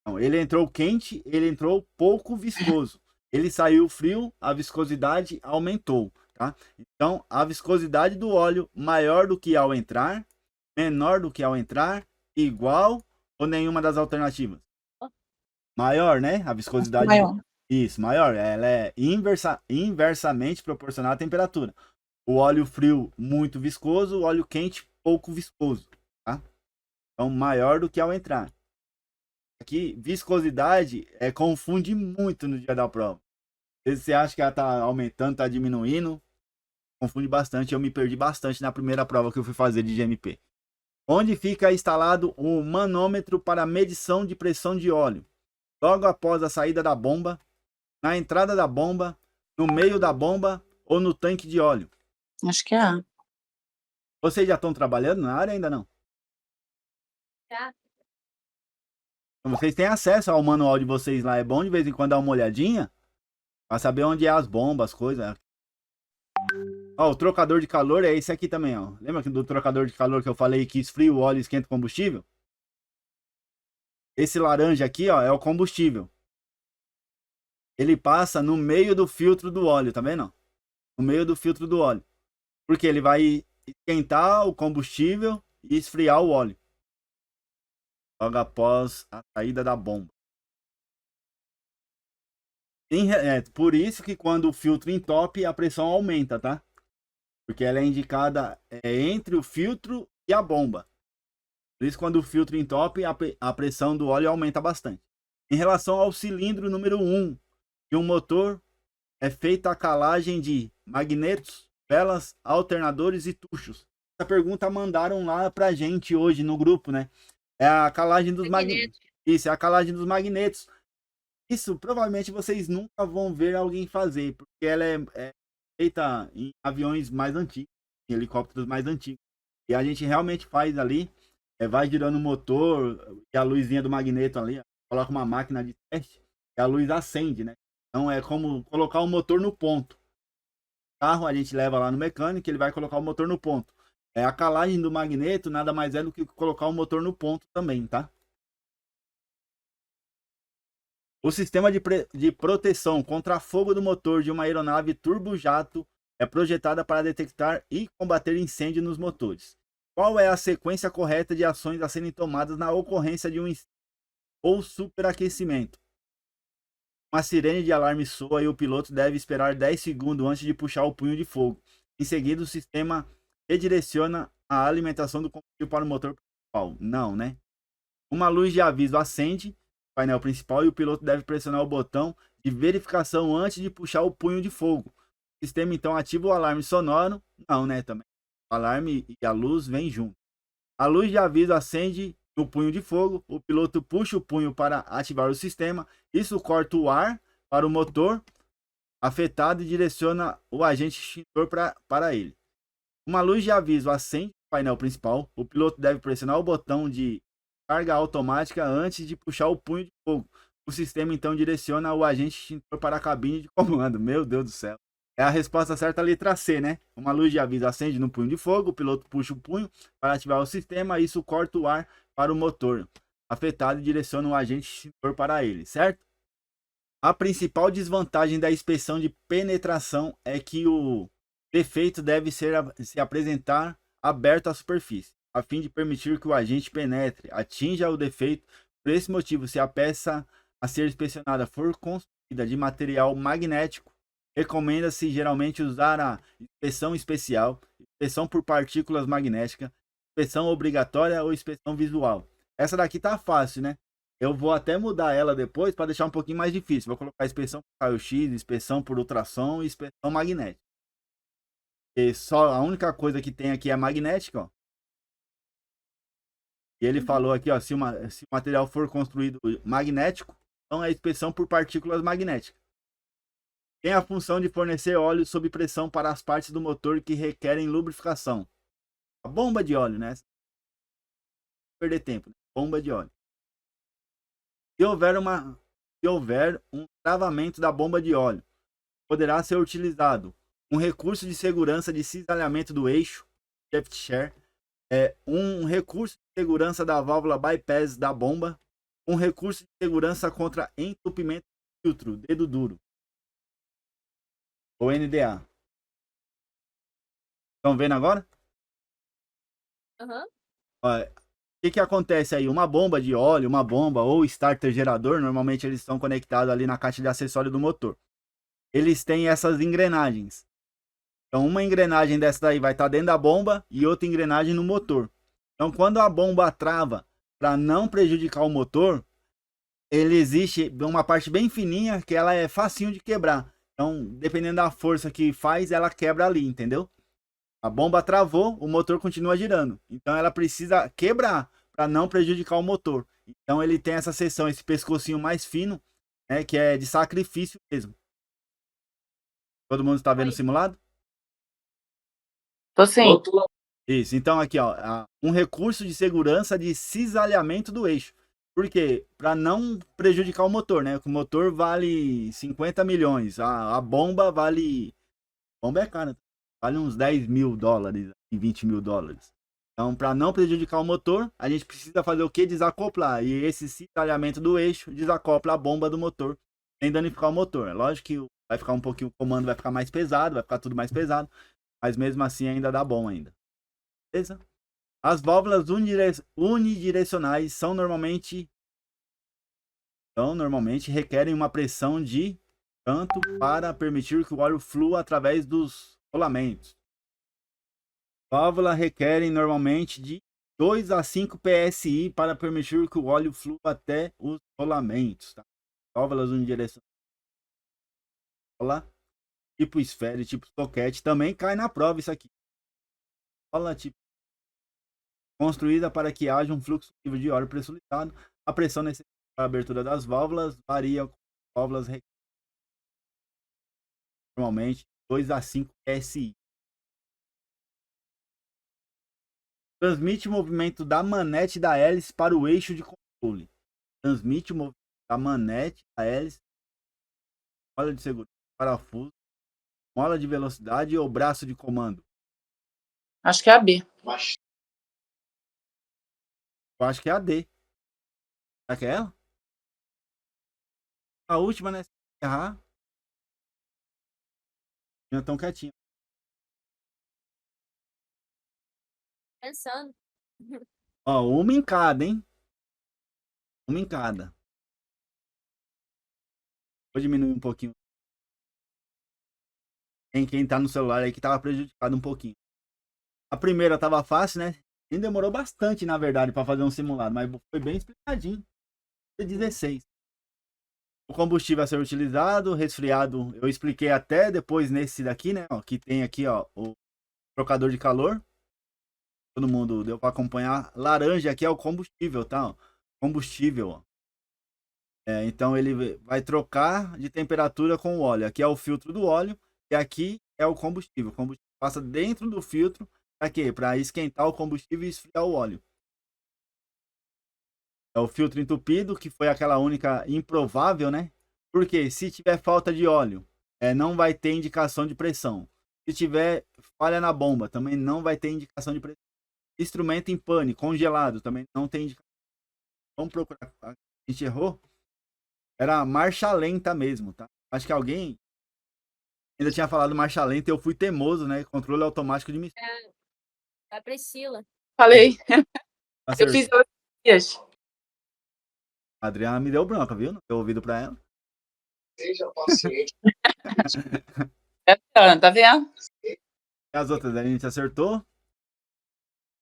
Então, ele entrou quente, ele entrou pouco viscoso. Ele saiu frio, a viscosidade aumentou, tá? Então, a viscosidade do óleo maior do que ao entrar, menor do que ao entrar, igual ou nenhuma das alternativas? Maior, né? A viscosidade. Maior. Isso, maior. Ela é inversamente proporcional à temperatura. O óleo frio, muito viscoso. O óleo quente, pouco viscoso. Tá? Então, maior do que ao entrar. Aqui, viscosidade confunde muito no dia da prova. Às vezes você acha que ela está aumentando, está diminuindo. Confunde bastante. Eu me perdi bastante na primeira prova que eu fui fazer de GMP. Onde fica instalado o manômetro para medição de pressão de óleo? Logo após a saída da bomba, na entrada da bomba, no meio da bomba ou no tanque de óleo? Acho que é. Vocês já estão trabalhando na área ainda não? Já. Então, vocês têm acesso ao manual de vocês lá. É bom de vez em quando dar uma olhadinha para saber onde é as bombas, as coisas. Ó, o trocador de calor é esse aqui também, ó. Lembra do trocador de calor que eu falei que esfria o óleo e esquenta o combustível? Esse laranja aqui, ó, é o combustível. Ele passa no meio do filtro do óleo, tá vendo? No meio do filtro do óleo. Porque ele vai esquentar o combustível e esfriar o óleo. Logo após a saída da bomba. Por isso que quando o filtro entope, a pressão aumenta, tá? Porque ela é indicada entre o filtro e a bomba. Por isso, quando o filtro entope, a pressão do óleo aumenta bastante. Em relação ao cilindro número 1 de um motor, é feita a calagem de magnetos, velas, alternadores e tuchos. Essa pergunta mandaram lá pra gente hoje no grupo, né? É a calagem dos magnetos. Isso, é a calagem dos magnetos. Isso provavelmente vocês nunca vão ver alguém fazer, porque ela é feita em aviões mais antigos, em helicópteros mais antigos. E a gente realmente faz ali, vai girando o motor e a luzinha do magneto ali, coloca uma máquina de teste e a luz acende, né? Então é como colocar o motor no ponto. O carro a gente leva lá no mecânico, ele vai colocar o motor no ponto. A calagem do magneto nada mais é do que colocar o motor no ponto também, tá? O sistema de proteção contra fogo do motor de uma aeronave turbojato é projetada para detectar e combater incêndio nos motores. Qual é a sequência correta de ações a serem tomadas na ocorrência de um incêndio ou superaquecimento? Uma sirene de alarme soa e o piloto deve esperar 10 segundos antes de puxar o punho de fogo. Em seguida, o sistema redireciona a alimentação do combustível para o motor principal. Não, né? Uma luz de aviso acende painel principal e o piloto deve pressionar o botão de verificação antes de puxar o punho de fogo. O sistema então ativa o alarme sonoro. Não, né, também. O alarme e a luz vêm junto. A luz de aviso acende no punho de fogo. O piloto puxa o punho para ativar o sistema. Isso corta o ar para o motor afetado e direciona o agente extintor para ele. Uma luz de aviso acende no painel principal. O piloto deve pressionar o botão de carga automática antes de puxar o punho de fogo. O sistema então direciona o agente extintor para a cabine de comando. Meu Deus do céu. É a resposta certa, a letra C, né? Uma luz de aviso acende no punho de fogo, o piloto puxa o punho para ativar o sistema, isso corta o ar para o motor afetado e direciona o agente extintor para ele, certo? A principal desvantagem da inspeção de penetração é que o defeito deve se apresentar aberto à superfície, a fim de permitir que o agente penetre, atinja o defeito. Por esse motivo, se a peça a ser inspecionada for construída de material magnético, recomenda-se geralmente usar a inspeção especial, inspeção por partículas magnéticas, inspeção obrigatória ou inspeção visual. Essa daqui tá fácil, né? Eu vou até mudar ela depois para deixar um pouquinho mais difícil. Vou colocar inspeção por raio-x, inspeção por ultrassom e inspeção magnética. E só a única coisa que tem aqui é magnética, ó. E ele falou aqui, ó, se o material for construído magnético, então é inspeção por partículas magnéticas. Tem a função de fornecer óleo sob pressão para as partes do motor que requerem lubrificação. A bomba de óleo, né? Não perder tempo. Bomba de óleo. Se houver um travamento da bomba de óleo, poderá ser utilizado um recurso de segurança de cisalhamento do eixo, shaft share, um recurso de segurança da válvula bypass da bomba, um recurso de segurança contra entupimento do filtro, dedo duro, ou NDA. Estão vendo agora? Aham. O que acontece aí? Uma bomba de óleo, uma bomba ou starter gerador, normalmente eles estão conectados ali na caixa de acessório do motor. Eles têm essas engrenagens. Então, uma engrenagem dessa daí vai estar dentro da bomba e outra engrenagem no motor. Então, quando a bomba trava, para não prejudicar o motor, ele existe uma parte bem fininha que ela é facinho de quebrar. Então, dependendo da força que faz, ela quebra ali, entendeu? A bomba travou, o motor continua girando. Então ela precisa quebrar para não prejudicar o motor. Então ele tem essa seção, esse pescocinho mais fino, né, que é de sacrifício mesmo. Todo mundo está vendo o simulado? Tô sim. Isso. Então aqui, ó, um recurso de segurança de cisalhamento do eixo. Por quê? Para não prejudicar o motor, né? O motor vale 50 milhões. A bomba vale... A bomba é cara. Vale uns 10 mil dólares e 20 mil dólares. Então, para não prejudicar o motor, a gente precisa fazer o que? Desacoplar. E esse cisalhamento do eixo desacopla a bomba do motor, sem danificar o motor. É lógico que vai ficar um pouquinho, o comando vai ficar mais pesado, vai ficar tudo mais pesado, mas mesmo assim ainda dá bom ainda. Beleza? As válvulas unidirecionais normalmente requerem uma pressão de tanto para permitir que o óleo flua através dos rolamentos. Válvulas requerem normalmente de 2 a 5 psi para permitir que o óleo flua até os rolamentos. Tá? Válvulas unidirecionais. Tipo esfera, tipo soquete, também cai na prova isso aqui. Válvula tipo construída para que haja um fluxo livre de óleo pressurizado. A pressão necessária para a abertura das válvulas varia com válvulas normalmente 2 a 5 psi. Transmite o movimento da manete da hélice para o eixo de controle. Transmite o movimento da manete da hélice, mola de segurança, parafuso, mola de velocidade ou braço de comando. Acho que é a B. Eu acho que é a D. Será que é ela? A última, né? Se errar, não é tão quietinho. Pensando. Ó, uma em cada, hein? Uma em cada. Vou diminuir um pouquinho. Quem tá no celular aí que tava prejudicado um pouquinho. A primeira tava fácil, né? Nem demorou bastante, na verdade, para fazer um simulado, mas foi bem explicadinho. 16. O combustível a ser utilizado, resfriado, eu expliquei até depois nesse daqui, né? Ó, que tem aqui, ó, o trocador de calor. Todo mundo deu para acompanhar. Laranja aqui é o combustível, tá? Ó, combustível, ó. Então ele vai trocar de temperatura com o óleo. Aqui é o filtro do óleo e aqui é o combustível. O combustível passa dentro do filtro para quê? Para esquentar o combustível e esfriar o óleo. É o filtro entupido, que foi aquela única improvável, né? Porque se tiver falta de óleo, não vai ter indicação de pressão. Se tiver falha na bomba, também não vai ter indicação de pressão. Instrumento em pane, congelado, também não tem indicação. Vamos procurar. A gente errou. Era marcha lenta mesmo, tá? Acho que alguém ainda tinha falado marcha lenta e eu fui teimoso, né? Controle automático de missão. A Priscila. Falei. Eu Acertou. fiz outros dias. A Adriana me deu bronca, viu? Não deu ouvido pra ela. Seja paciente. Tá vendo? E as outras, a gente acertou.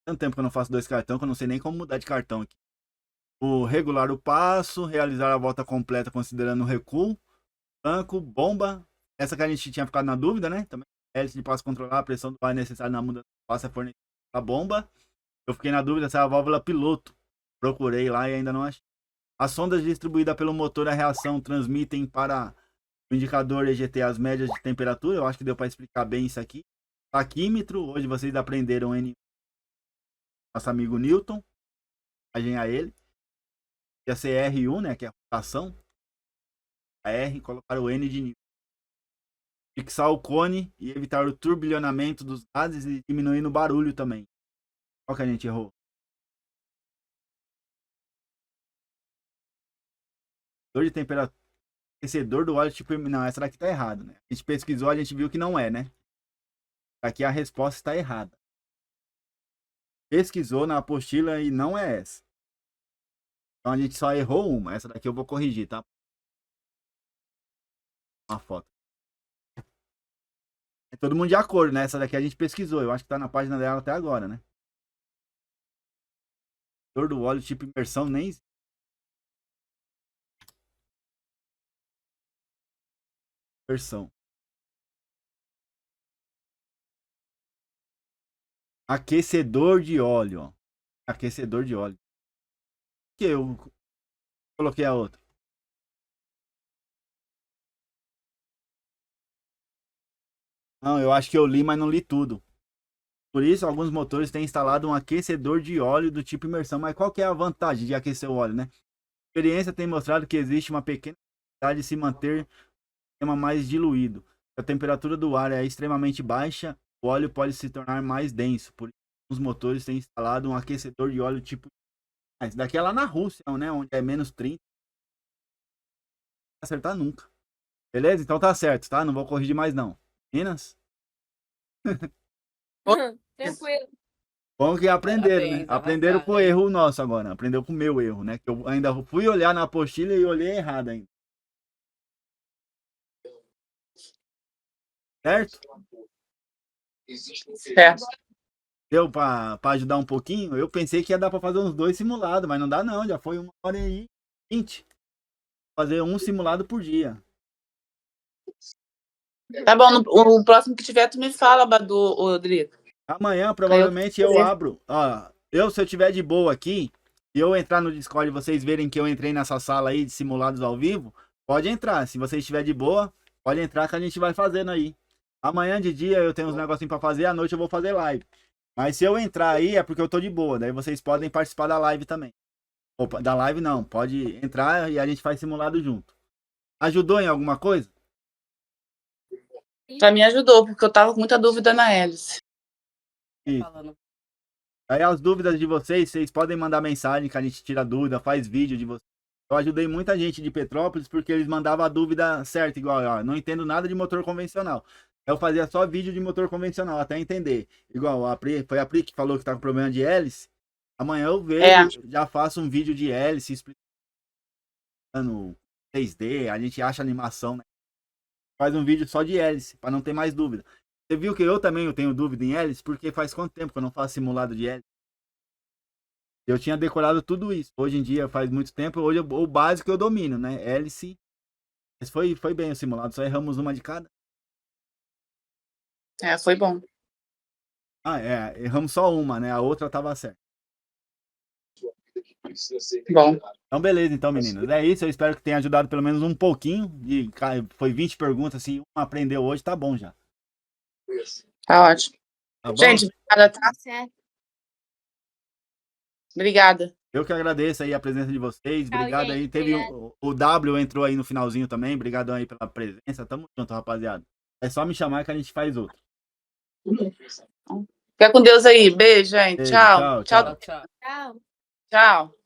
Tanto tempo que eu não faço 2 cartões que eu não sei nem como mudar de cartão aqui. O regular o passo, realizar a volta completa considerando o recuo, tanco, bomba. Essa que a gente tinha ficado na dúvida, né? Também hélice de passo controlar a pressão do ar necessária na mudança do passo é fornecida a bomba. Eu fiquei na dúvida se é a válvula piloto. Procurei lá e ainda não achei. As sondas distribuídas pelo motor a reação transmitem para o indicador EGT as médias de temperatura. Eu acho que deu para explicar bem isso aqui. Taquímetro, hoje vocês aprenderam nosso amigo Newton. Imagem a ele. E a CR1, né, que é a rotação. A R, colocar o N de Newton. Fixar o cone e evitar o turbilhonamento dos gases e diminuindo o barulho também. Qual que a gente errou? De temperatura. Aquecedor do óleo tipo. Não, essa daqui tá errado, né? A gente pesquisou, a gente viu que não é, né? Aqui a resposta está errada. Pesquisou na apostila e não é essa. Então a gente só errou uma. Essa daqui eu vou corrigir, tá? Uma foto. É todo mundo de acordo, né? Essa daqui a gente pesquisou. Eu acho que tá na página dela até agora, né? Aquecedor do óleo tipo imersão nem. Imersão. Aquecedor de óleo, ó. Aquecedor de óleo. Que eu coloquei a outra. Não, eu acho que eu li, mas não li tudo. Por isso, alguns motores têm instalado um aquecedor de óleo do tipo imersão. Mas qual que é a vantagem de aquecer o óleo, né? A experiência tem mostrado que existe uma pequena necessidade de se manter o sistema mais diluído. Se a temperatura do ar é extremamente baixa, o óleo pode se tornar mais denso. Por isso, os motores têm instalado um aquecedor de óleo tipo. Isso daqui é lá na Rússia, né? Onde é menos 30. Não vai acertar nunca. Beleza? Então tá certo, tá? Não vou corrigir mais não. Meninas? Tranquilo. Bom que aprenderam, né? Parabéns, Aprenderam com o arrasaram. erro nosso agora. Aprendeu com o meu erro, né? Que eu ainda fui olhar na apostila e olhei errado ainda. Certo? Certo. Deu pra ajudar um pouquinho? Eu pensei que ia dar pra fazer uns 2 simulados, mas não dá não. Já foi 1h20. Fazer um simulado por dia. Tá bom, o próximo que tiver, tu me fala, Badu, Rodrigo. Amanhã, provavelmente, eu abro. Ó, se eu tiver de boa aqui, e eu entrar no Discord e vocês verem que eu entrei nessa sala aí de simulados ao vivo, pode entrar. Se você estiver de boa, pode entrar que a gente vai fazendo aí. Amanhã de dia eu tenho uns negocinhos pra fazer, à noite eu vou fazer live. Mas se eu entrar aí é porque eu tô de boa, daí vocês podem participar da live também. Opa, da live não, pode entrar e a gente faz simulado junto. Ajudou em alguma coisa? Já me ajudou, porque eu tava com muita dúvida na hélice. Isso. Aí as dúvidas de vocês podem mandar mensagem que a gente tira dúvida, faz vídeo de vocês. Eu ajudei muita gente de Petrópolis porque eles mandavam a dúvida certa, igual, ó, não entendo nada de motor convencional. Eu fazia só vídeo de motor convencional, até entender. Igual, foi a Pri que falou que tá com problema de hélice. Amanhã eu vejo, já faço um vídeo de hélice explicando 3D, a gente acha animação, né? Faz um vídeo só de hélice, para não ter mais dúvida. Você viu que eu também tenho dúvida em hélice, porque faz quanto tempo que eu não faço simulado de hélice? Eu tinha decorado tudo isso. Hoje em dia faz muito tempo, hoje o básico eu domino, né? Hélice. Mas foi bem o simulado, só erramos uma de cada. Foi bom. Erramos só uma, né? A outra tava certa. Bom. Então beleza, então meninos. É isso, eu espero que tenha ajudado pelo menos um pouquinho. Foi 20 perguntas, se uma aprendeu hoje, tá bom já. Tá ótimo. Tá bom? Gente, obrigada, tá? Certo. Obrigada. Eu que agradeço aí a presença de vocês. Tchau, Obrigado aí. gente. Teve Obrigada. o W entrou aí no finalzinho também. Obrigadão aí pela presença. Tamo junto, rapaziada. É só me chamar que a gente faz outro. Fica com Deus aí. Beijo, gente. Beijo, Tchau. tchau, Tchau. tchau. Tchau. Tchau.